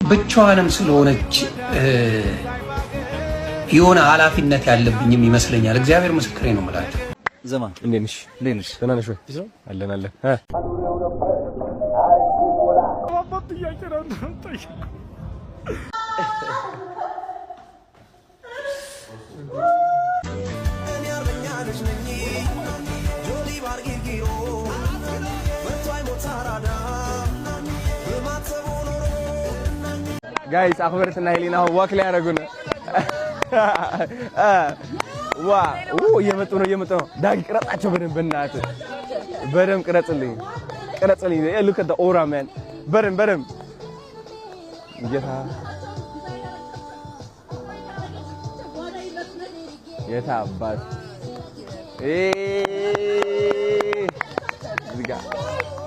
ብቻዋንም ስለሆነች የሆነ ኃላፊነት ያለብኝም ይመስለኛል። እግዚአብሔር ምስክሬ ነው የምላችሁ። ዘማን እንዴት ነሽ? ደህና ነሽ ወይ? አለን ጋይስ አኽበርትና ሄሊና ዋክ ላይ ያደረጉን እየመጡ ነው። ዳጊ ቅረጻቸው በደንብ በእናትህ በደንብ ቅረጽልኝ። look at the aura man በደንብ ጌታ አባት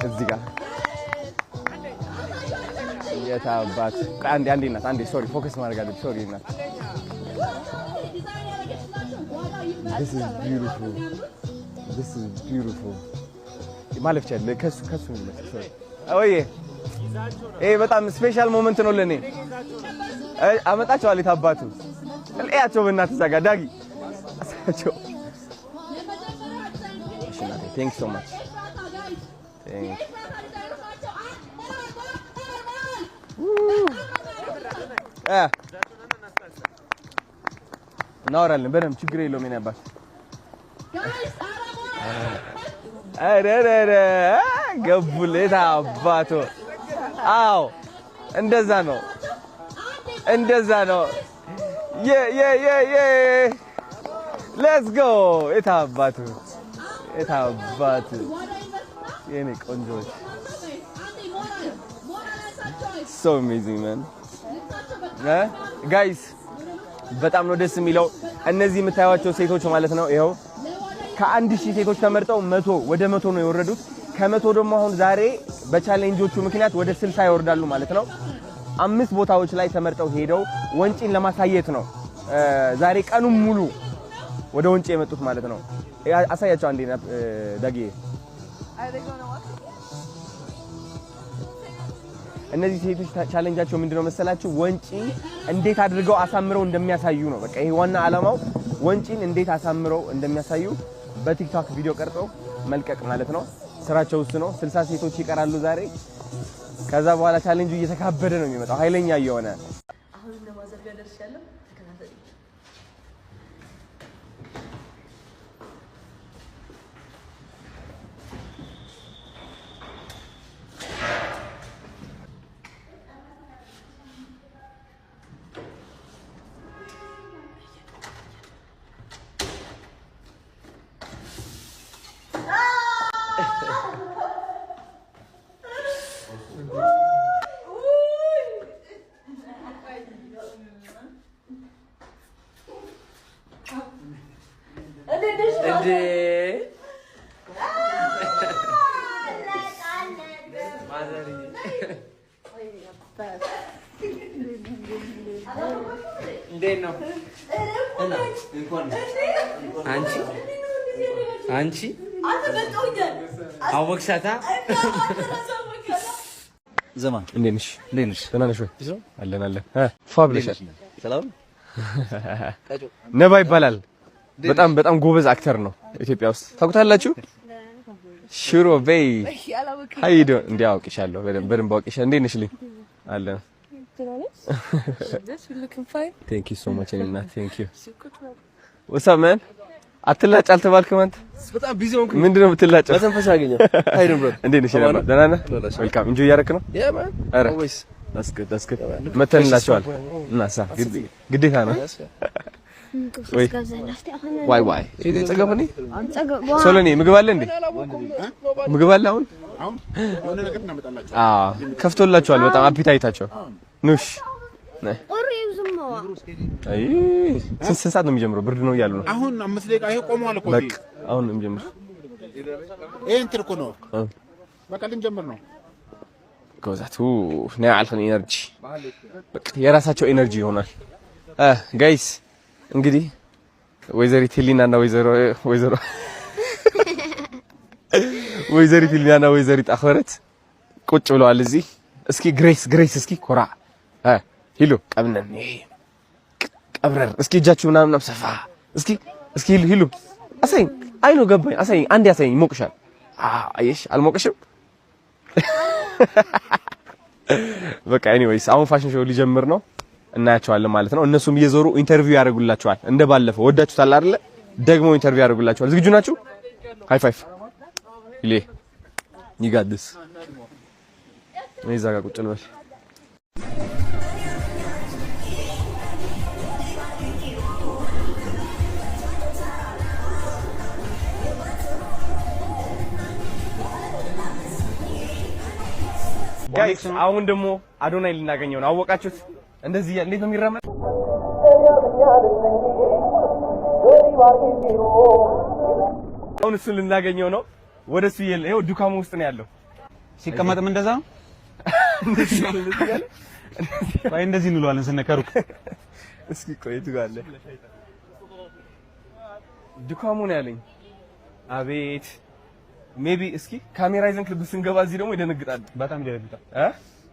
እዚህ ጋር ጌታ አባት አንዴ ሶሪ ፎከስ ማድረግ አለብኝ። ሶሪ እናት This is beautiful. ማለፍ ቻለ ከሱ ሶሪ ኦዬ በጣም ስፔሻል ሞመንት ነው ለኔ። አመጣቸዋለሁ ታባቱ ለያቸው በእናትህ እዛ ጋር ዳጊ አሳቸው። Thank you so much. እናወራለን በደምብ ችግር የለውም። እኔ አባት አረረረ ገቡለት አባቶ። አዎ እንደዛ ነው ሌትስ ጎ የታባቱ የኔ ቆንጆች so amazing man guys በጣም ነው ደስ የሚለው። እነዚህ የምታዩዋቸው ሴቶች ማለት ነው ይሄው ከ1000 ሴቶች ተመርጠው 100 ወደ 100 ነው የወረዱት። ከ100 ደግሞ አሁን ዛሬ በቻሌንጆቹ ምክንያት ወደ 60 ይወርዳሉ ማለት ነው። 5 ቦታዎች ላይ ተመርጠው ሄደው ወንጪን ለማሳየት ነው ዛሬ ቀኑን ሙሉ ወደ ወንጪ የመጡት ማለት ነው። አሳያቸው አንዴ ዳጊ። እነዚህ ሴቶች ቻሌንጃቸው ምንድነው መሰላችሁ? ወንጪ እንዴት አድርገው አሳምረው እንደሚያሳዩ ነው። በቃ ይሄ ዋና ዓላማው ወንጪን እንዴት አሳምረው እንደሚያሳዩ በቲክቶክ ቪዲዮ ቀርጸው መልቀቅ ማለት ነው። ስራቸው እሱ ነው። 60 ሴቶች ይቀራሉ ዛሬ። ከዛ በኋላ ቻሌንጁ እየተካበደ ነው የሚመጣው ኃይለኛ እየሆነ። አሁን ለማዘር ጋር ደርሻለሁ። ተከታተሉ። አንቺ አወቅሻታ ዘማን እንዴት ነሽ? ደህና ነሽ ወይ? አለን ፋብሪካ ሰላም ነባ ይባላል። በጣም ጎበዝ አክተር ነው ኢትዮጵያ ውስጥ ታውቁታላችሁ። ሽሮ በይ ሃይዶ እንዲያውቅሻለሁ በደንብ አውቅሻለሁ። እንዴት ነሽ? ልኝ አለን Thank you so much እና thank you What's up man? አትላጭ አልተባልክም አንተ? በጣም ቢዚ ሆንኩ። ምንድነው የምትላጨው? በተንፈሻ አገኘው። ሃይዶ ብሮ እንዴት ነሽ? ደህና ነህ? ዌልካም ኢንጆይ ያረክ ነው? Yeah man. Always. That's good. መተንላችኋል እና ሳ ግዴታ ነው። ዋይ ጸገበኒ ሶሎኒ ምግብ አለ እንዴ? ምግብ አለ አሁን የሆነ ነገር እናመጣላችሁ። ከፍቶላችኋል በጣም አፒታይታቸው ኑሽ አይ ስንት ሰዓት ነው የሚጀምረው? ብርድ ነው እያሉ ነው። አሁን 5 ደቂቃ ይሄ ቆመዋል እኮ በቃ አሁን ነው የሚጀምረው። ይሄ እንትን እኮ ነው በቃ ልንጀምር ነው። ጎዛቱ ነው አልፈን ኢነርጂ በቃ የራሳቸው ኢነርጂ ይሆናል። ጋይስ እንግዲህ ወይዘሪት ሊናና ወይዘሪት ሊናና ወይዘሪት አኽበረት ቁጭ ብለዋል እዚህ። እስኪ ግሬስ እስኪ ኮራ ሂሉ ቀብነን ቀብረር እስኪ እጃችሁ ምናምን ሰፋ እስኪ ሂሉ አሳይኝ አይኑ ገባኝ አሳይኝ አንዴ አሳይኝ ሞቅሻል አየሽ አልሞቅሽም በቃ ኤኒዌይስ አሁን ፋሽን ሾው ሊጀምር ነው እናያቸዋለን ማለት ነው እነሱም እየዞሩ ኢንተርቪው ያደርጉላችኋል እንደባለፈው ወዳችሁታል አይደል ደግሞ ኢንተርቪው ያደርጉላችኋል ዝግጁ ናችሁ ሃይ ፋይቭ ይሌ ይጋድስ ነይዛ ጋር ቁጭ ልበል ጋይስ አሁን ደግሞ አዶናይ ልናገኘው ነው አወቃችሁት እንደዚህ እንዴት ነው የሚራመድ አሁን እሱን ልናገኘው ነው ወደሱ ይሄው ዱካሙ ውስጥ ነው ያለው ሲቀመጥም እንደዛ ነው እንደዚህ እንለዋለን ስነከሩ እስኪ ቆይቱ ጋር አለ ዱካሙ ነው ያለኝ አቤት ሜቢ እስኪ ካሜራ ይዘን ክሊፕ ስንገባ እዚህ ደግሞ ይደነግጣል በጣም ይደነግጣል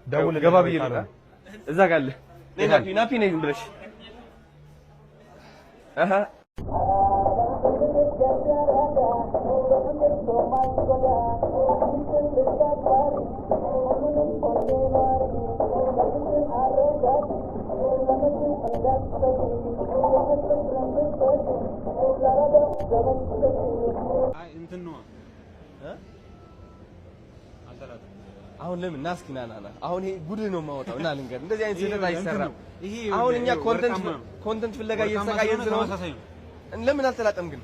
ደውል ገባ ብዬ ነው እዛ ጋር አለ ናፒ ነኝ ብለሽ እንትን ነው አሁን ለምን ናስኪ ና አሁን ይሄ ጉድ ነው የማወጣው እና ልንገር እንደዚህ አይነት ስህተት አይሰራም አሁን እኛ ኮንተንት ፍለጋ እየተሰቃየን ነው ለምን አልተላጠም ግን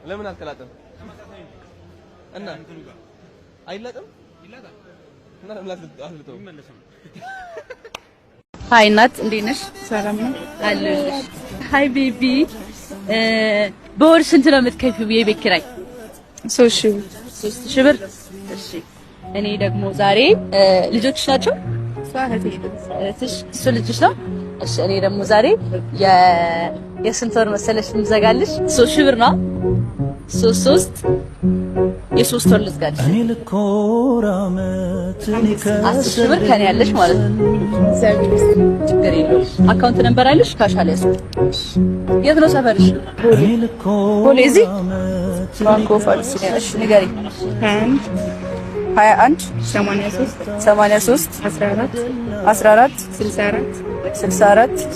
ለምን አልተላጠም እና አይላጠም ይላጣል እና ለምን አልተላጠም ይመለሳል ሃይ እናት እንዴት ነሽ ሰላም ነው አለልሽ ሃይ ቤቢ በወር ስንት ነው የምትከፊው የቤት ኪራይ 3000 ብር እሺ እኔ ደግሞ ዛሬ ልጆችሽ ናቸው እሱ ልጅሽ ነው እሺ እኔ ደግሞ ዛሬ የስንት ወር መሰለሽ እንዘጋልሽ 3000 ብር ነው 3 የሶስት ወር ልዝጋልሽ እኔ ልኮራመት እኔ ከ10 ብር ከኔ ያለሽ ማለት ነው ችግር የለውም አካውንት ነምበር አለሽ ካሽ አለሽ የት ነው ሰፈርሽ ቦሌ እዚህ ባንክ ኦፍ አቢሲኒያ እሺ ንገሪኝ 21 83 14 64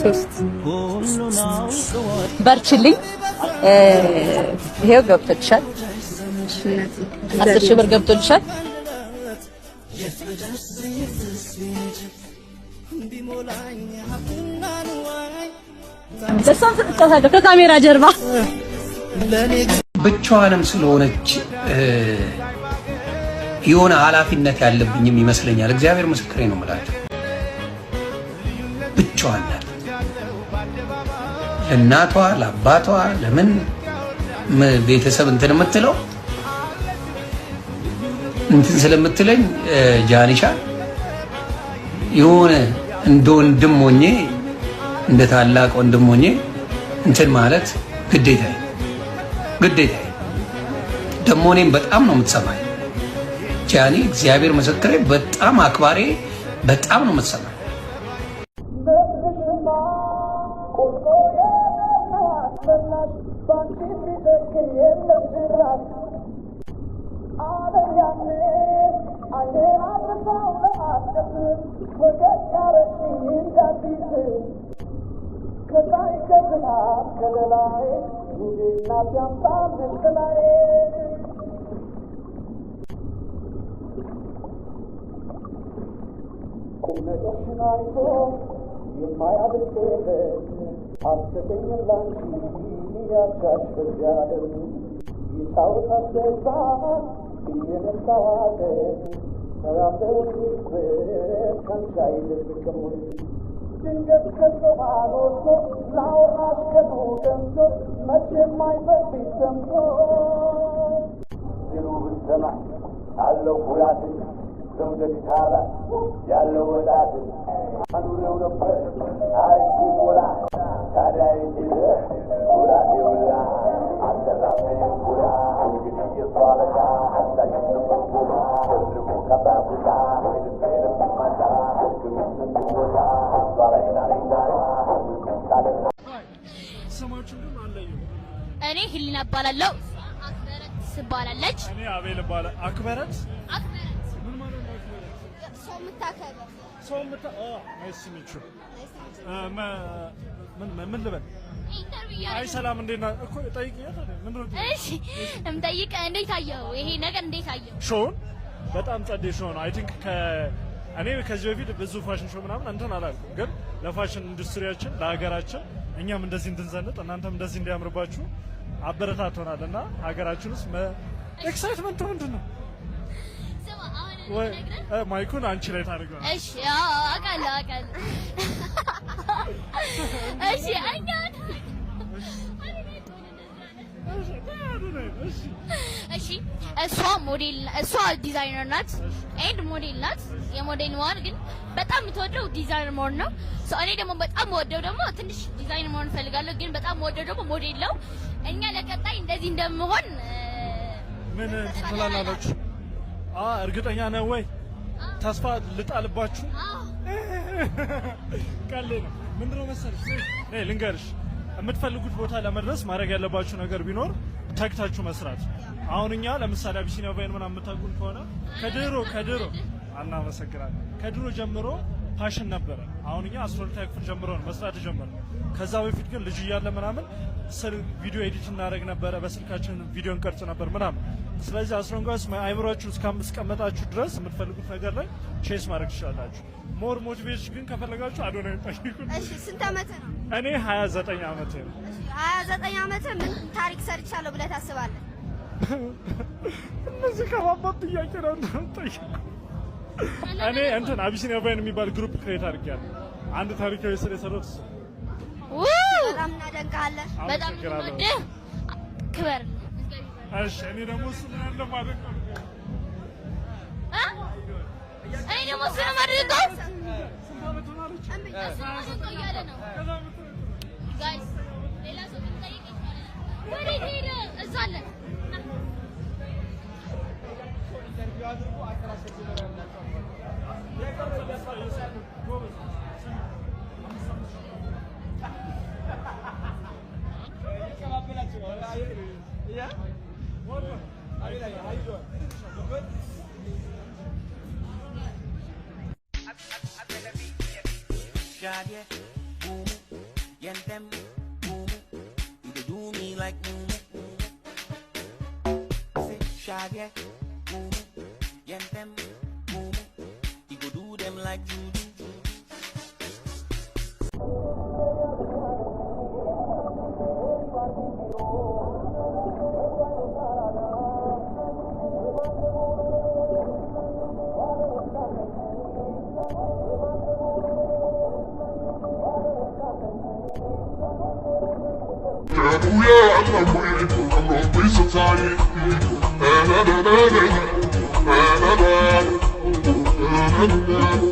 3 በርችልኝ ይሄው ገብቶልሻል 10,000 ብር ገብቶልሻል ደስታን ተጣጣለ ከካሜራ ጀርባ ብቻዋንም ስለሆነች የሆነ ኃላፊነት ያለብኝም ይመስለኛል እግዚአብሔር ምስክሬ ነው የምላችሁ ብቻዋን ለእናቷ ለአባቷ ለምን ቤተሰብ እንትን የምትለው እንትን ስለምትለኝ ጃኒሻ የሆነ እንደ ወንድም ሆኜ እንደ ታላቅ ወንድም ሆኜ እንትን ማለት ግዴታዬ ደግሞ እኔም በጣም ነው የምትሰማኝ ጃኒ እግዚአብሔር ምስክሬ በጣም አክባሪ በጣም ነው የምትሰማኝ ዘውደት ካባ ያለው ወጣት አኑረው ነበር አርኪ ሞላ ታዲያ ይችል ጉራት ይውላ አሰራፈኝ ጉራ እንግዲህ የሷለታ አሳጅት ነበር ድርቡ ከባቡታ ወይም ማታ ግምት ቦታ ሷላ እኔ ህሊና እባላለሁ። አክበረት ትባላለች። እኔ አቤል እባላለሁ። አክበረት ምን ማለት ነው? ሰው የምታከብር ናይስ ሚቹ ምን ልበል? አይ ሰላም እንዴት ነህ እኮ ጠይቂያት አይደል? ምን ነው? እሺ እምጠይቅ እንዴት አየው? ይሄ ነገር እንዴት አየው? ሾውን በጣም ጸዴ ሾው ነው። አይ ቲንክ እኔ ከዚህ በፊት ብዙ ፋሽን ሾው ምናምን እንትን አላልኩም፣ ግን ለፋሽን ኢንዱስትሪያችን ለሀገራችን እኛም እንደዚህ እንድንዘንጥ እናንተም እንደዚህ እንዲያምርባችሁ አበረታቶናል እና ሀገራችን ውስጥ ኤክሳይትመንት ምንድን ነው? ማይኩን አንቺ ላይ ታደርገዋለሽ። እሺ አውቃለሁ። እሺ እሺ እሷ ዲዛይነር ናት ኤንድ ሞዴል ናት። የሞዴል መሆን ግን በጣም የምትወደው ዲዛይነር መሆን ነው። እኔ ደግሞ በጣም ወደው ደግሞ ትንሽ ዲዛይነር መሆን እፈልጋለሁ፣ ግን በጣም ወደው ደግሞ ሞዴል ነው። እኛ ለቀጣይ እንደዚህ እንደምሆን ምን ትላላላችሁ? እርግጠኛ ነህ ወይ? ተስፋ ልጣልባችሁ? ቀሌ ነው። ምንድነው መሰለሽ ልንገርሽ፣ የምትፈልጉት ቦታ ለመድረስ ማድረግ ያለባችሁ ነገር ቢኖር ተግታችሁ መስራት። አሁን እኛ ለምሳሌ አቢሲኒያ ቫይን ምናምን የምታውቁን ከሆነ ከድሮ እናመሰግናለን። ከድሮ ጀምሮ ፓሽን ነበረ። አሁን እኛ 12ኛ ክፍል ጀምሮ ነው መስራት ጀመርነው። ከዛ በፊት ግን ልጅ እያለ ምናምን ቪዲዮ ኤዲት እናደርግ ነበረ፣ በስልካችን ቪዲዮ እንቀርጽ ነበር ምናምን። ስለዚህ አስሮንጋስ አይምሯችሁ እስካስቀመጣችሁ ድረስ የምትፈልጉት ነገር ላይ ቼስ ማድረግ ትችላላችሁ። ሞር ሞቲቬሽን ግን ከፈለጋችሁ አዶናይ ጠይቁኝ። እሺ ስንት ዓመት ነው? እኔ 29 ዓመቴ ነው። እሺ 29 ዓመት ምን ታሪክ ሰርቻለሁ ብለህ ታስባለህ? እነዚህ ከባባድ ጥያቄ ነው ጠይቁ። እኔ እንትን አቢሲኒያ ቫይን የሚባል ግሩፕ ክሬት አድርጌያለሁ። አንድ ታሪካዊ ስራ የሰራሁት እሱ። በጣም እናደንቃለን። በጣም እንወድህ ክበር። እሺ እኔ ደግሞ እሱ ምን አለ ማለት ነው እኔ ደግሞ እሱ ነው ማድረገው። እያለ ነው ጋይስ። ሌላ ሰው ብትጠይቅ ይቻላል። ወዴት ሄደ? እዛ አለ። Shadye, boom, yentem, boom, you do me like boom. Say Shadye, boom, yentem, boom, you go do them like juju. I'm